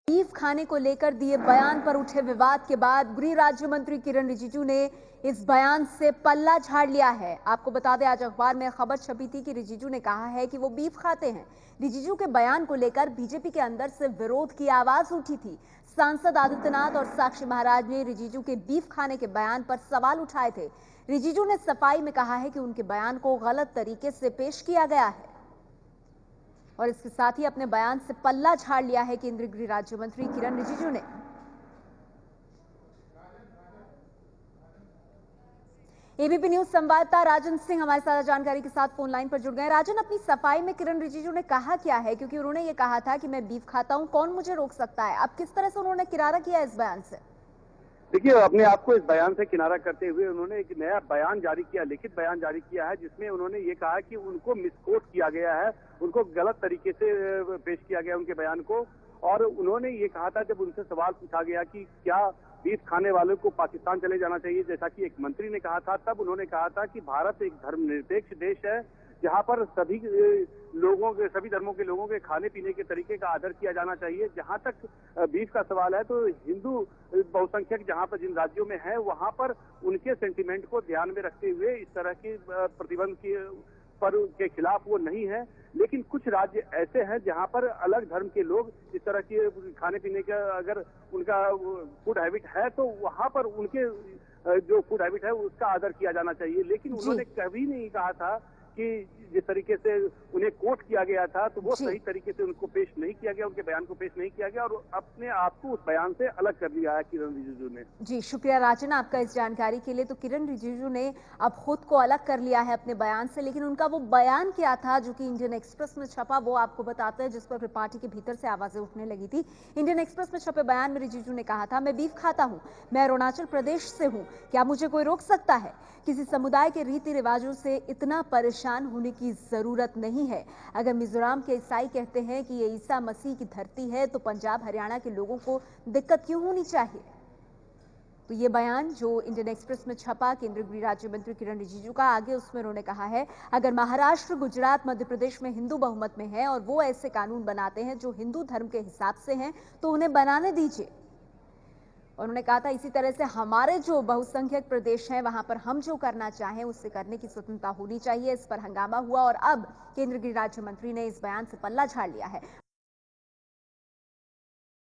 Beef खाने को लेकर दिए बयान पर उठे विवाद के बाद गृह राज्य मंत्री किरण रिजिजू ने इस बयान से पल्ला झाड़ लिया है। आपको बता दें, आज अखबार में खबर छपी थी कि रिजिजू ने कहा है कि वो बीफ खाते हैं। रिजिजू के बयान को लेकर बीजेपी के अंदर से विरोध की आवाज उठी थी। सांसद आदित्यनाथ और साक्षी महाराज ने रिजिजू के बीफ खाने के बयान पर सवाल उठाए थे। रिजिजू ने सफाई में कहा है कि उनके बयान को गलत तरीके से पेश किया गया है और इसके साथ ही अपने बयान से पल्ला झाड़ लिया है केंद्रीय गृह राज्य मंत्री किरण रिजिजू ने। एबीपी न्यूज संवाददाता राजन सिंह हमारे साथ जानकारी के साथ फोन लाइन पर जुड़ गए। राजन, अपनी सफाई में किरण रिजिजू ने कहा क्या है, क्योंकि उन्होंने ये कहा था कि मैं बीफ खाता हूं, कौन मुझे रोक सकता है। अब किस तरह से उन्होंने किनारा किया इस बयान से? देखिए, अपने आप को इस बयान से किनारा करते हुए उन्होंने एक नया बयान जारी किया, लिखित बयान जारी किया है, जिसमें उन्होंने ये कहा कि उनको मिसकोट किया गया है, उनको गलत तरीके से पेश किया गया उनके बयान को। और उन्होंने ये कहा था, जब उनसे सवाल पूछा गया कि क्या बीफ खाने वालों को पाकिस्तान चले जाना चाहिए, जैसा कि एक मंत्री ने कहा था, तब उन्होंने कहा था कि भारत एक धर्मनिरपेक्ष देश है, जहां पर सभी धर्मों के लोगों के खाने पीने के तरीके का आदर किया जाना चाहिए। जहां तक बीफ का सवाल है, तो हिंदू बहुसंख्यक जहां पर जिन राज्यों में है, वहां पर उनके सेंटिमेंट को ध्यान में रखते हुए इस तरह के प्रतिबंध के खिलाफ वो नहीं है। लेकिन कुछ राज्य ऐसे हैं जहां पर अलग धर्म के लोग इस तरह के खाने पीने का अगर उनका फूड हैबिट है, तो वहां पर उनके जो फूड हैबिट है उसका आदर किया जाना चाहिए। लेकिन उन्होंने कभी नहीं कहा था कि जिस तरीके से उन्हें कोट किया गया था, तो वो सही तरीके से उनको पेश नहीं किया गया, उनके बयान को पेश नहीं किया गया, और अपने आप को उस बयान से अलग कर लिया है किरण रिजिजू ने। जी, शुक्रिया राजन आपका इस जानकारी के लिए। तो किरण रिजिजू ने अब खुद को अलग कर लिया है अपने बयान से, लेकिन उनका वो बयान क्या था जो कि इंडियन एक्सप्रेस में छपा, वो आपको बताते हैं, जिस पर फिर पार्टी के भीतर से आवाजें उठने लगी थी। इंडियन एक्सप्रेस में छपे बयान में रिजिजू ने कहा था, मैं बीफ खाता हूं, मैं अरुणाचल प्रदेश से हूं, क्या मुझे कोई रोक सकता है? किसी समुदाय के रीति रिवाजों से इतना परेशान होने की जरूरत नहीं है। अगर मिजोरम के ईसाई कहते हैं कि ये ईसा मसीह की धरती है, तो पंजाब हरियाणा के लोगों को दिक्कत क्यों होनी चाहिए? तो ये बयान जो इंडियन एक्सप्रेस में छपा केंद्रीय गृह राज्य मंत्री किरण रिजिजू का, आगे उसमें उन्होंने कहा है, अगर महाराष्ट्र, गुजरात, मध्य प्रदेश में हिंदू बहुमत में है और वो ऐसे कानून बनाते हैं जो हिंदू धर्म के हिसाब से हैं, तो उन्हें बनाने दीजिए। और उन्होंने कहा था, इसी तरह से हमारे जो बहुसंख्यक प्रदेश हैं, वहां पर हम जो करना चाहें उससे करने की स्वतंत्रता होनी चाहिए। इस पर हंगामा हुआ और अब केंद्रीय गृह राज्य मंत्री ने इस बयान से पल्ला झाड़ लिया है।